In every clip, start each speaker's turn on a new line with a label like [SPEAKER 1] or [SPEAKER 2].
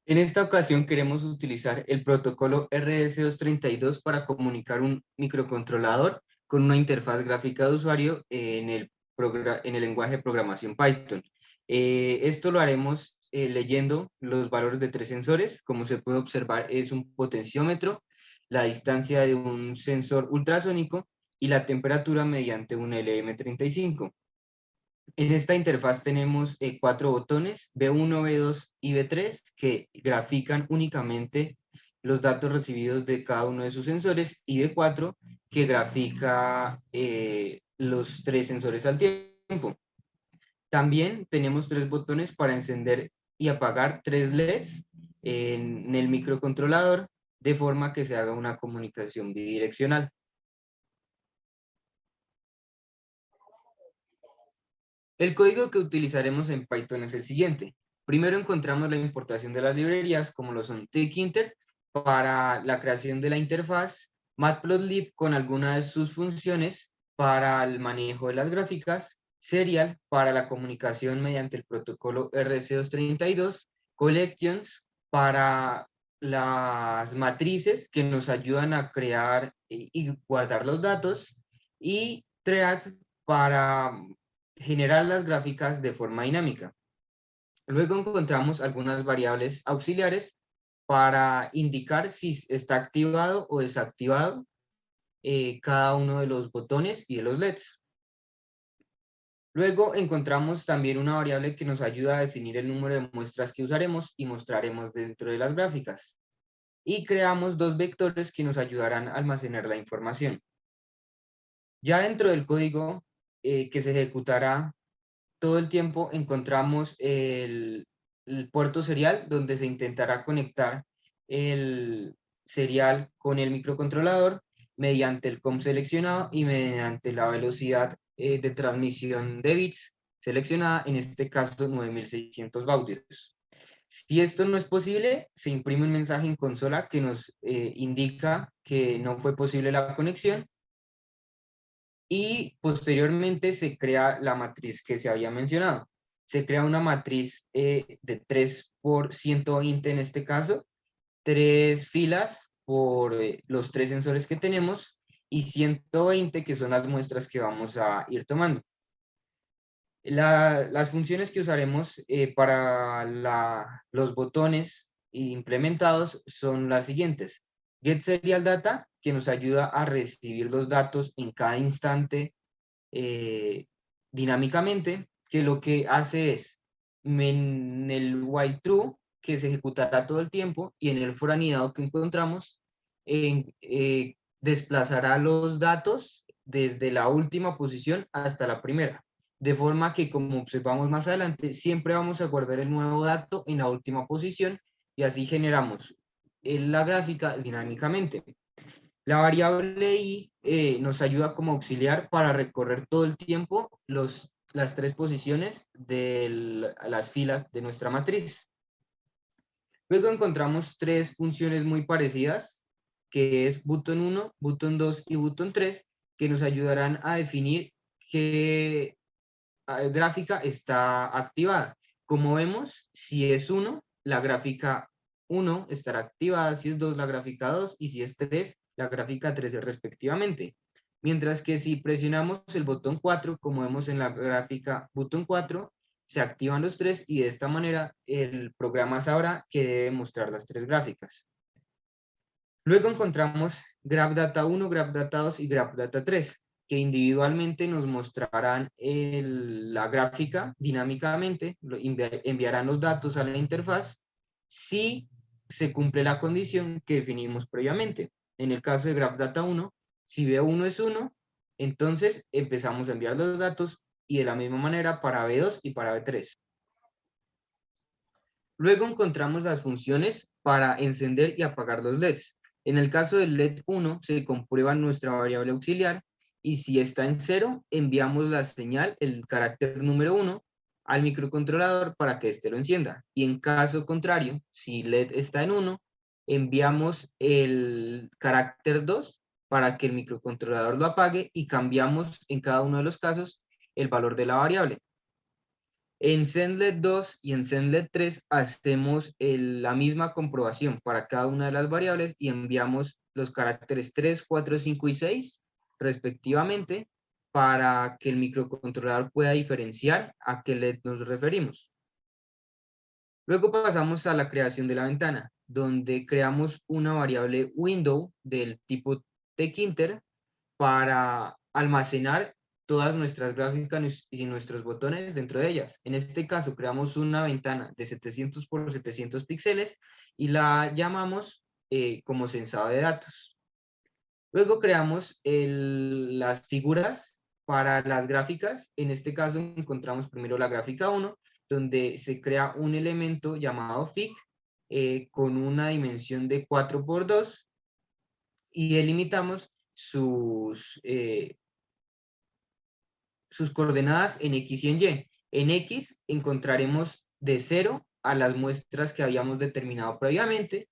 [SPEAKER 1] En esta ocasión queremos utilizar el protocolo RS232 para comunicar un microcontrolador con una interfaz gráfica de usuario en el lenguaje de programación Python. Esto lo haremos leyendo los valores de tres sensores. Como se puede observar, es un potenciómetro, la distancia de un sensor ultrasónico y la temperatura mediante un LM35. En esta interfaz tenemos cuatro botones, B1, B2 y B3, que grafican únicamente los datos recibidos de cada uno de sus sensores, y B4, que grafica los tres sensores al tiempo. También tenemos tres botones para encender y apagar tres LEDs en el microcontrolador, de forma que se haga una comunicación bidireccional. El código que utilizaremos en Python es el siguiente. Primero encontramos la importación de las librerías, como lo son tkinter, para la creación de la interfaz, matplotlib con algunas de sus funciones para el manejo de las gráficas, serial para la comunicación mediante el protocolo RC232, collections para las matrices que nos ayudan a crear y guardar los datos, y threads para generar las gráficas de forma dinámica. Luego encontramos algunas variables auxiliares para indicar si está activado o desactivado cada uno de los botones y de los LEDs. Luego encontramos también una variable que nos ayuda a definir el número de muestras que usaremos y mostraremos dentro de las gráficas. Y creamos dos vectores que nos ayudarán a almacenar la información. Ya dentro del código que se ejecutará todo el tiempo, encontramos el puerto serial, donde se intentará conectar el serial con el microcontrolador mediante el COM seleccionado y mediante la velocidad de transmisión de bits seleccionada, en este caso 9600 baudios. Si esto no es posible, se imprime un mensaje en consola que nos indica que no fue posible la conexión, y posteriormente se crea la matriz que se había mencionado. Se crea una matriz de 3 por 120 en este caso, tres filas por los tres sensores que tenemos, y 120 que son las muestras que vamos a ir tomando. Las funciones que usaremos para los botones implementados son las siguientes. GetSerialData, que nos ayuda a recibir los datos en cada instante eh, dinámicamente, que lo que hace es, en el while true, que se ejecutará todo el tiempo, y en el for anidado que encontramos, desplazará los datos desde la última posición hasta la primera. De forma que, como observamos más adelante, siempre vamos a guardar el nuevo dato en la última posición, y así generamos la gráfica dinámicamente. La variable i nos ayuda como auxiliar para recorrer todo el tiempo las tres posiciones de las filas de nuestra matriz. Luego encontramos tres funciones muy parecidas, que es button 1, button 2 y button 3, que nos ayudarán a definir qué gráfica está activada. Como vemos, si es 1, la gráfica 1 estará activada; si es 2, la gráfica 2; y si es 3, la gráfica 3 respectivamente. Mientras que si presionamos el botón 4, como vemos en la gráfica botón 4, se activan los tres, y de esta manera el programa sabrá que debe mostrar las tres gráficas. Luego encontramos GraphData1, GraphData2 y GraphData3, que individualmente nos mostrarán la gráfica dinámicamente, enviarán los datos a la interfaz si se cumple la condición que definimos previamente. En el caso de GraphData1, si B1 es 1, entonces empezamos a enviar los datos, y de la misma manera para B2 y para B3. Luego encontramos las funciones para encender y apagar los LEDs. En el caso del LED 1, se comprueba nuestra variable auxiliar, y si está en 0, enviamos la señal, el carácter número 1, al microcontrolador para que éste lo encienda. Y en caso contrario, si LED está en 1, enviamos el carácter 2 para que el microcontrolador lo apague, y cambiamos en cada uno de los casos el valor de la variable. En Zenlet 2 y en Zenlet 3 hacemos la misma comprobación para cada una de las variables y enviamos los caracteres 3, 4, 5 y 6 respectivamente para que el microcontrolador pueda diferenciar a qué LED nos referimos. Luego pasamos a la creación de la ventana, donde creamos una variable window del tipo tkinter para almacenar todas nuestras gráficas y nuestros botones dentro de ellas. En este caso, creamos una ventana de 700 por 700 píxeles y la llamamos como sensado de datos. Luego creamos las figuras para las gráficas. En este caso encontramos primero la gráfica 1, donde se crea un elemento llamado FIG con una dimensión de 4 por 2 y delimitamos sus coordenadas en X y en Y. En X encontraremos de 0 a las muestras que habíamos determinado previamente,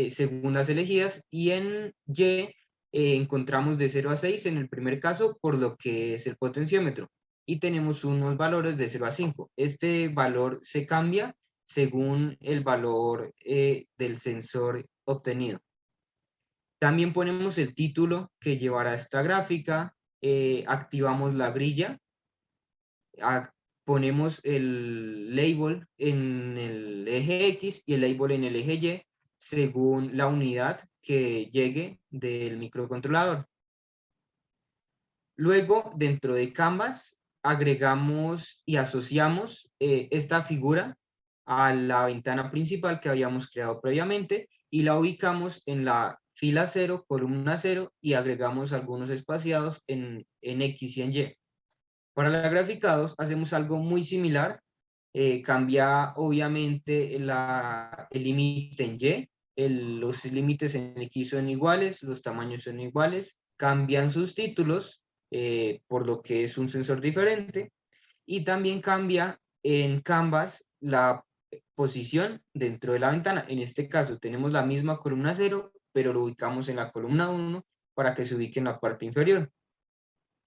[SPEAKER 1] según las elegidas, y en Y encontramos de 0 a 6 en el primer caso, por lo que es el potenciómetro, y tenemos unos valores de 0 a 5. Este valor se cambia según el valor del sensor obtenido. También ponemos el título que llevará esta gráfica, activamos la grilla, ponemos el label en el eje X y el label en el eje Y, según la unidad que llegue del microcontrolador. Luego, dentro de Canvas, agregamos y asociamos esta figura a la ventana principal que habíamos creado previamente y la ubicamos en la fila 0, columna 0 y agregamos algunos espaciados en X y en Y. Para la gráfica 2 hacemos algo muy similar, cambia obviamente el límite en Y, los límites en X son iguales, los tamaños son iguales, cambian sus títulos, por lo que es un sensor diferente, y también cambia en Canvas la posición dentro de la ventana. En este caso tenemos la misma columna 0, pero lo ubicamos en la columna 1 para que se ubique en la parte inferior.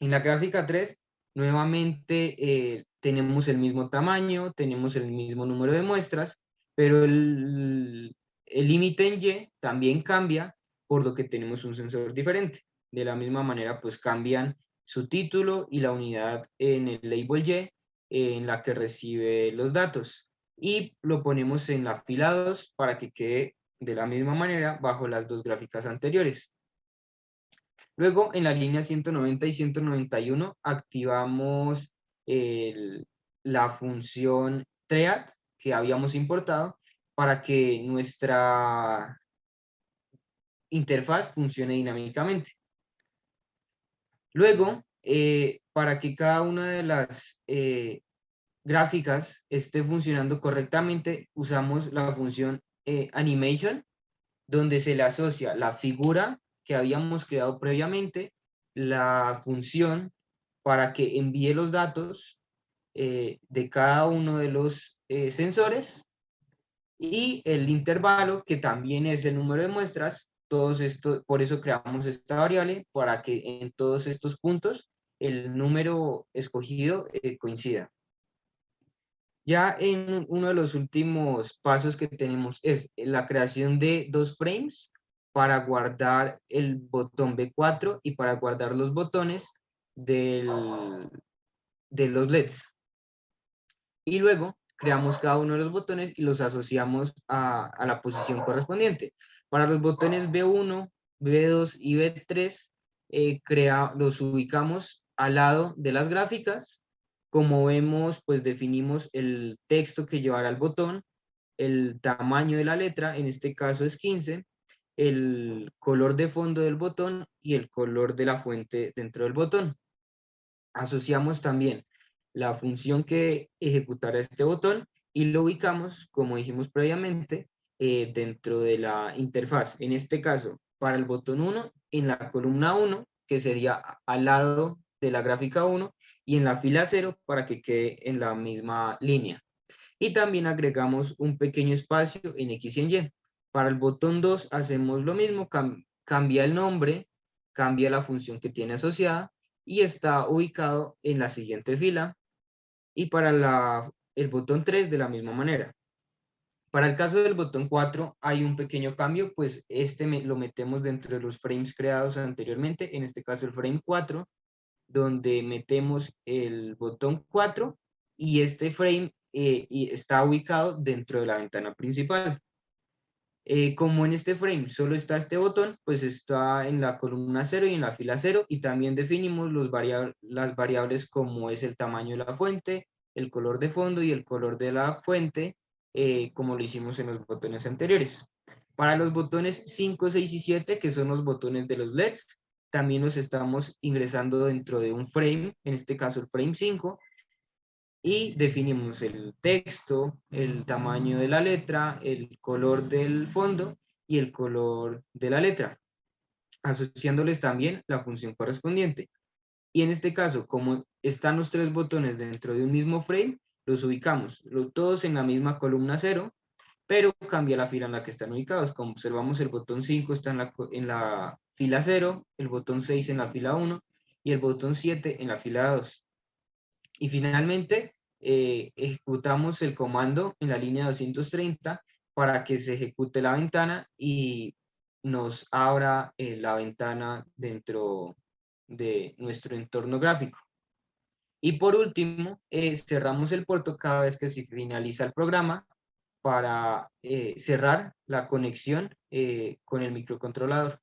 [SPEAKER 1] En la gráfica 3, nuevamente tenemos el mismo tamaño, tenemos el mismo número de muestras, pero el límite en Y también cambia, por lo que tenemos un sensor diferente. De la misma manera, pues cambian su título y la unidad en el label Y en la que recibe los datos. Y lo ponemos en la fila 2 para que quede de la misma manera bajo las dos gráficas anteriores. Luego, en la línea 190 y 191, activamos la función thread que habíamos importado para que nuestra interfaz funcione dinámicamente. Luego, para que cada una de las gráficas esté funcionando correctamente, usamos la función animation, donde se le asocia la figura que habíamos creado previamente, la función para que envíe los datos de cada uno de los sensores y el intervalo que también es el número de muestras. Todos esto, por eso creamos esta variable para que en todos estos puntos el número escogido coincida. Ya en uno de los últimos pasos que tenemos es la creación de 2 frames para guardar el botón B4 y para guardar los botones de los LEDs. Y luego creamos cada uno de los botones y los asociamos a la posición correspondiente. Para los botones B1, B2 y B3, los ubicamos al lado de las gráficas. Como vemos, pues definimos el texto que llevará el botón, el tamaño de la letra, en este caso es 15, el color de fondo del botón y el color de la fuente dentro del botón. Asociamos también la función que ejecutará este botón y lo ubicamos, como dijimos previamente, dentro de la interfaz. En este caso, para el botón 1, en la columna 1, que sería al lado de la gráfica 1, y en la fila 0 para que quede en la misma línea. Y también agregamos un pequeño espacio en X y en Y. Para el botón 2 hacemos lo mismo, cambia el nombre, cambia la función que tiene asociada y está ubicado en la siguiente fila. Y para el botón 3 de la misma manera. Para el caso del botón 4 hay un pequeño cambio, pues lo metemos dentro de los frames creados anteriormente, en este caso el frame 4, donde metemos el botón 4 y este frame y está ubicado dentro de la ventana principal. Como en este frame solo está este botón, pues está en la columna 0 y en la fila 0, y también definimos las variables como es el tamaño de la fuente, el color de fondo y el color de la fuente, como lo hicimos en los botones anteriores. Para los botones 5, 6 y 7, que son los botones de los LEDs, también los estamos ingresando dentro de un frame, en este caso el frame 5, y definimos el texto, el tamaño de la letra, el color del fondo y el color de la letra, asociándoles también la función correspondiente. Y en este caso, como están los tres botones dentro de un mismo frame, los ubicamos todos en la misma columna 0, pero cambia la fila en la que están ubicados. Como observamos, el botón 5 está en la fila 0, el botón 6 en la fila 1 y el botón 7 en la fila 2. Y finalmente, ejecutamos el comando en la línea 230 para que se ejecute la ventana y nos abra la ventana dentro de nuestro entorno gráfico. Y por último, cerramos el puerto cada vez que se finaliza el programa para cerrar la conexión con el microcontrolador.